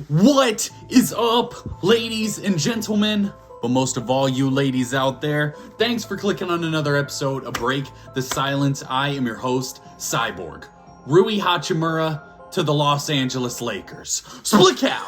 What is up, ladies and gentlemen? But most of all, you ladies out there, thanks for clicking on another episode of Break the Silence. I am your host, Cyborg. Rui Hachimura to the Los Angeles Lakers. Split cow!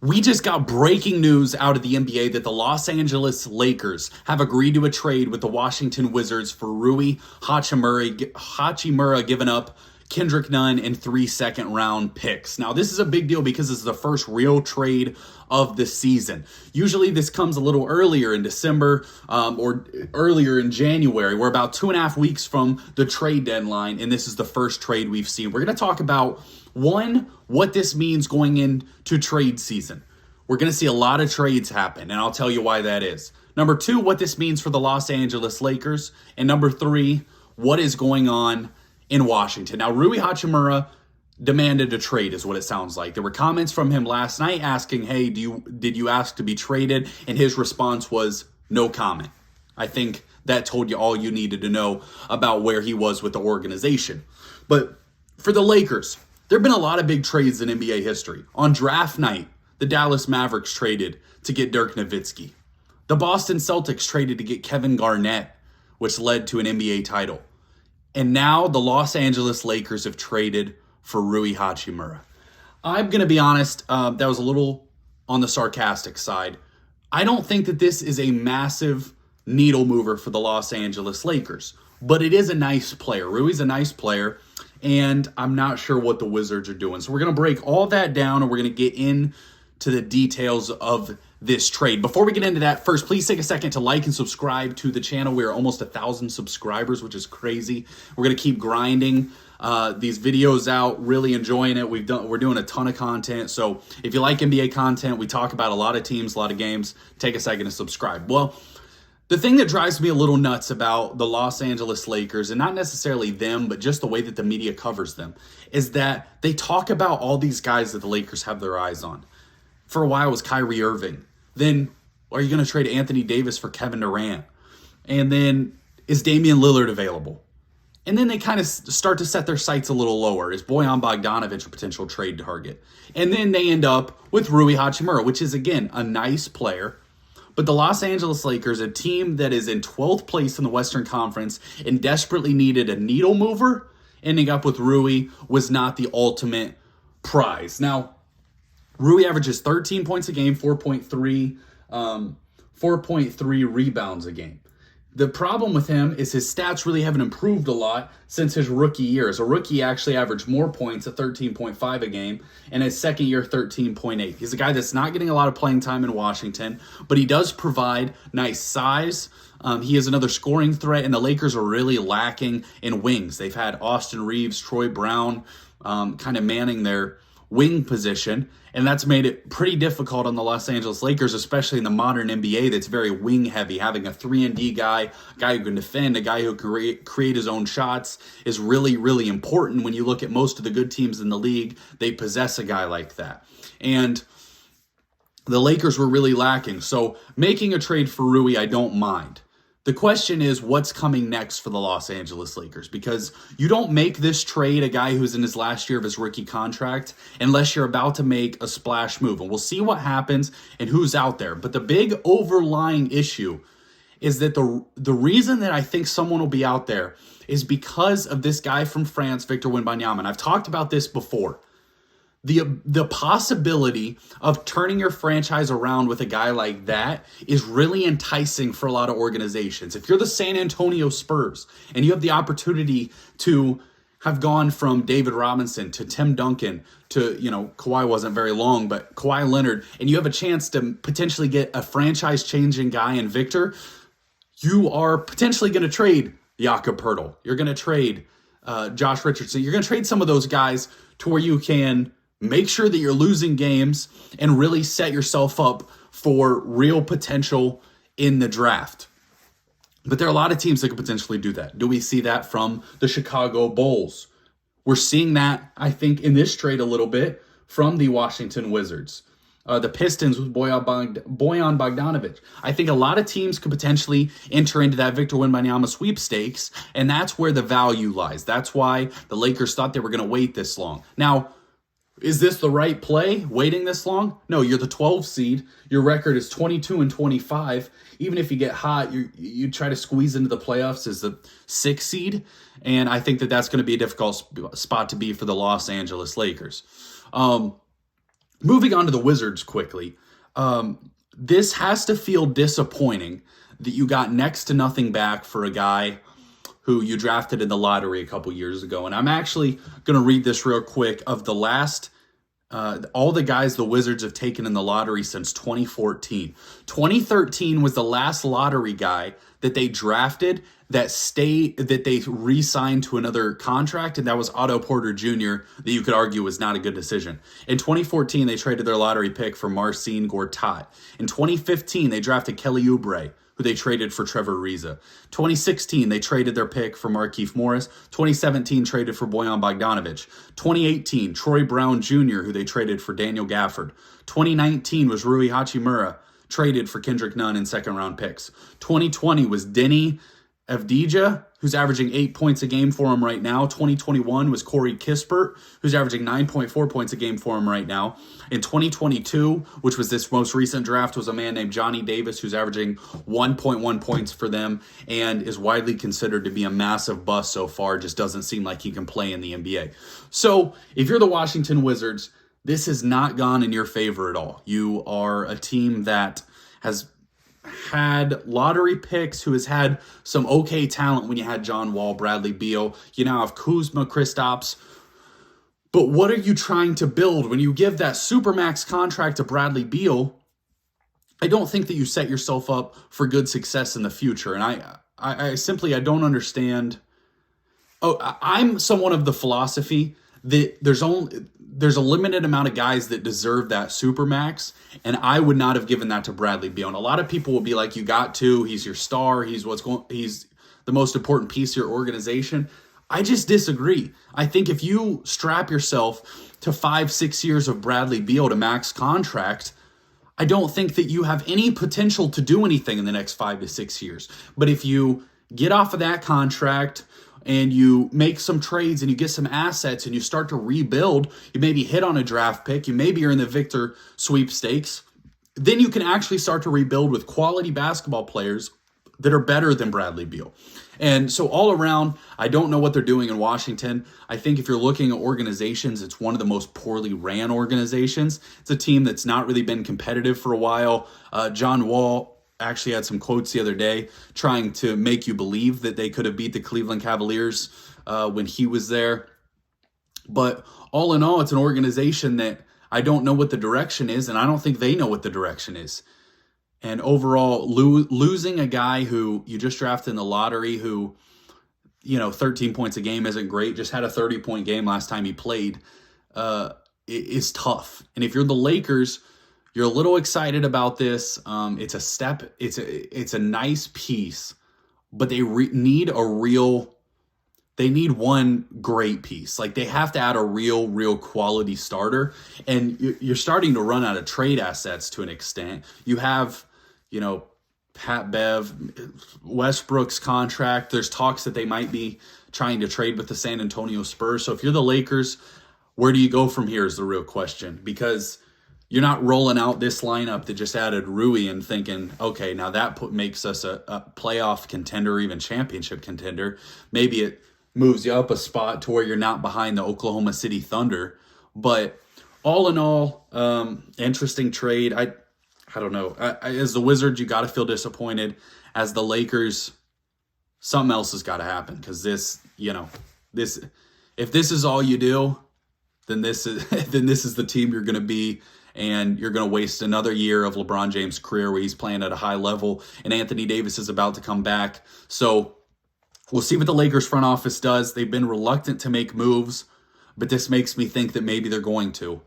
We just got breaking news out of the NBA that the Los Angeles Lakers have agreed to a trade with the Washington Wizards for Rui Hachimura giving up Kendrick Nunn and 3 second-round picks. Now, this is a big deal because this is the first real trade of the season. Usually, this comes a little earlier in December or earlier in January. We're about 2.5 weeks from the trade deadline, and this is the first trade we've seen. We're going to talk about, one, what this means going into trade season. We're going to see a lot of trades happen, and I'll tell you why that is. Number two, what this means for the Los Angeles Lakers. And number three, what is going on in Washington. Now, Rui Hachimura demanded a trade, is what it sounds like. There were comments from him last night asking, hey, did you ask to be traded? And his response was, no comment. I think that told you all you needed to know about where he was with the organization. But for the Lakers, there have been a lot of big trades in NBA history. On draft night, the Dallas Mavericks traded to get Dirk Nowitzki. The Boston Celtics traded to get Kevin Garnett, which led to an NBA title. And now the Los Angeles Lakers have traded for Rui Hachimura. I'm going to be honest, that was a little on the sarcastic side. I don't think that this is a massive needle mover for the Los Angeles Lakers, but it is a nice player. Rui's a nice player, and I'm not sure what the Wizards are doing. So we're going to break all that down, and we're going to get into the details of this trade. Before we get into that, first, please take a second to like and subscribe to the channel. We are almost 1,000 subscribers, which is crazy. We're going to keep grinding these videos out, really enjoying it. We're doing a ton of content. So if you like NBA content, we talk about a lot of teams, a lot of games. Take a second to subscribe. Well, the thing that drives me a little nuts about the Los Angeles Lakers, and not necessarily them, but just the way that the media covers them, is that they talk about all these guys that the Lakers have their eyes on. For a while, it was Kyrie Irving. Then, are you going to trade Anthony Davis for Kevin Durant? And then, is Damian Lillard available? And then they kind of start to set their sights a little lower. Is Bojan Bogdanovic a potential trade target? And then they end up with Rui Hachimura, which is, again, a nice player. But the Los Angeles Lakers, a team that is in 12th place in the Western Conference and desperately needed a needle mover, ending up with Rui was not the ultimate prize. Now, Rui averages 13 points a game, 4.3 rebounds a game. The problem with him is his stats really haven't improved a lot since his rookie year. As a rookie, he actually averaged more points at 13.5 a game, and his second year, 13.8. He's a guy that's not getting a lot of playing time in Washington, but he does provide nice size. He is another scoring threat, and the Lakers are really lacking in wings. They've had Austin Reeves, Troy Brown kind of manning their wing position, and that's made it pretty difficult on the Los Angeles Lakers, especially in the modern NBA that's very wing heavy. Having a 3-and-D guy, a guy who can defend, a guy who can create his own shots is really, really important. When you look at most of the good teams in the league, they possess a guy like that. And the Lakers were really lacking. So making a trade for Rui, I don't mind. The question is, what's coming next for the Los Angeles Lakers? Because you don't make this trade, a guy who's in his last year of his rookie contract, unless you're about to make a splash move. And we'll see what happens and who's out there. But the big overlying issue is that the reason that I think someone will be out there is because of this guy from France, Victor Wembanyama. And I've talked about this before. The possibility of turning your franchise around with a guy like that is really enticing for a lot of organizations. If you're the San Antonio Spurs and you have the opportunity to have gone from David Robinson to Tim Duncan to, Kawhi wasn't very long, but Kawhi Leonard, and you have a chance to potentially get a franchise-changing guy in Victor, you are potentially going to trade Jakob Poeltl. You're going to trade Josh Richardson. You're going to trade some of those guys to where you can make sure that you're losing games and really set yourself up for real potential in the draft. But there are a lot of teams that could potentially do that. Do we see that from the Chicago Bulls? We're seeing that, I think, in this trade a little bit from the Washington Wizards. the Pistons with Bojan Bogdanovic. I think a lot of teams could potentially enter into that Victor Wembanyama sweepstakes, and that's where the value lies. That's why the Lakers thought they were going to wait this long. Now, is this the right play, waiting this long? No, you're the 12 seed. Your record is 22-25. Even if you get hot, you try to squeeze into the playoffs as the 6 seed, and I think that that's going to be a difficult spot to be for the Los Angeles Lakers. Moving on to the Wizards quickly, this has to feel disappointing that you got next to nothing back for a guy who you drafted in the lottery a couple years ago. And I'm actually going to read this real quick of the last, all the guys the Wizards have taken in the lottery since 2014. 2013 was the last lottery guy that they drafted that they re-signed to another contract, and that was Otto Porter Jr., that you could argue was not a good decision. In 2014, they traded their lottery pick for Marcin Gortat. In 2015, they drafted Kelly Oubre, who they traded for Trevor Ariza. 2016, they traded their pick for Markieff Morris. 2017, traded for Bojan Bogdanovic. 2018, Troy Brown Jr., who they traded for Daniel Gafford. 2019 was Rui Hachimura, traded for Kendrick Nunn in second-round picks. 2020 was Denny Avdija, who's averaging 8 points a game for him right now. 2021 was Corey Kispert, who's averaging 9.4 points a game for him right now. In 2022, which was this most recent draft, was a man named Johnny Davis, who's averaging 1.1 points for them and is widely considered to be a massive bust so far. Just doesn't seem like he can play in the NBA. So if you're the Washington Wizards, this has not gone in your favor at all. You are a team that has had lottery picks, who has had some okay talent when you had John Wall, Bradley Beal. You now have Kuzma, Kristaps. But what are you trying to build? When you give that supermax contract to Bradley Beal, I don't think that you set yourself up for good success in the future. And I simply don't understand. I'm someone of the philosophy that there's a limited amount of guys that deserve that supermax, and I would not have given that to Bradley Beal. And a lot of people will be like, "You got to. He's your star. He's the most important piece of your organization." I just disagree. I think if you strap yourself to 5-6 years of Bradley Beal to max contract, I don't think that you have any potential to do anything in the next 5 to 6 years. But if you get off of that contract and you make some trades and you get some assets and you start to rebuild, you maybe hit on a draft pick, you maybe are in the Victor sweepstakes, then you can actually start to rebuild with quality basketball players that are better than Bradley Beal. And so all around, I don't know what they're doing in Washington. I think if you're looking at organizations, it's one of the most poorly ran organizations. It's a team that's not really been competitive for a while. John Wall actually had some quotes the other day trying to make you believe that they could have beat the Cleveland Cavaliers when he was there. But all in all, it's an organization that I don't know what the direction is, and I don't think they know what the direction is. And overall, losing a guy who you just drafted in the lottery, who, 13 points a game isn't great, just had a 30-point game last time he played, is tough. And if you're the Lakers, you're a little excited about this. It's a step. It's a nice piece, but they need one great piece. Like, they have to add a real quality starter. And you're starting to run out of trade assets to an extent. You have, Pat Bev, Westbrook's contract. There's talks that they might be trying to trade with the San Antonio Spurs. So if you're the Lakers, where do you go from here is the real question, because you're not rolling out this lineup that just added Rui and thinking, okay, now that makes us a playoff contender, even championship contender. Maybe it moves you up a spot to where you're not behind the Oklahoma City Thunder. But all in all, interesting trade. I don't know. As the Wizards, you got to feel disappointed. As the Lakers, something else has got to happen, because if this is all you do, then this is the team you're going to be. And you're going to waste another year of LeBron James' career where he's playing at a high level, and Anthony Davis is about to come back. So we'll see what the Lakers front office does. They've been reluctant to make moves, but this makes me think that maybe they're going to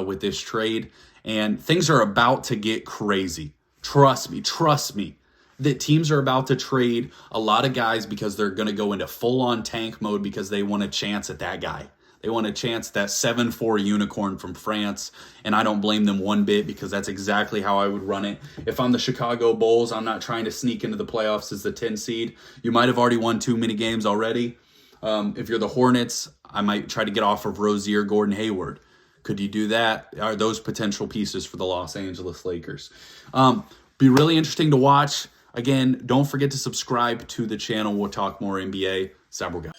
with this trade. And things are about to get crazy. Trust me, that teams are about to trade a lot of guys because they're going to go into full-on tank mode because they want a chance at that guy. They want to chance that 7-4 unicorn from France, and I don't blame them one bit because that's exactly how I would run it. If I'm the Chicago Bulls, I'm not trying to sneak into the playoffs as the 10 seed. You might have already won too many games already. If you're the Hornets, I might try to get off of Rozier, Gordon Hayward. Could you do that? Are those potential pieces for the Los Angeles Lakers? Be really interesting to watch. Again, don't forget to subscribe to the channel. We'll talk more NBA. Sabro guys.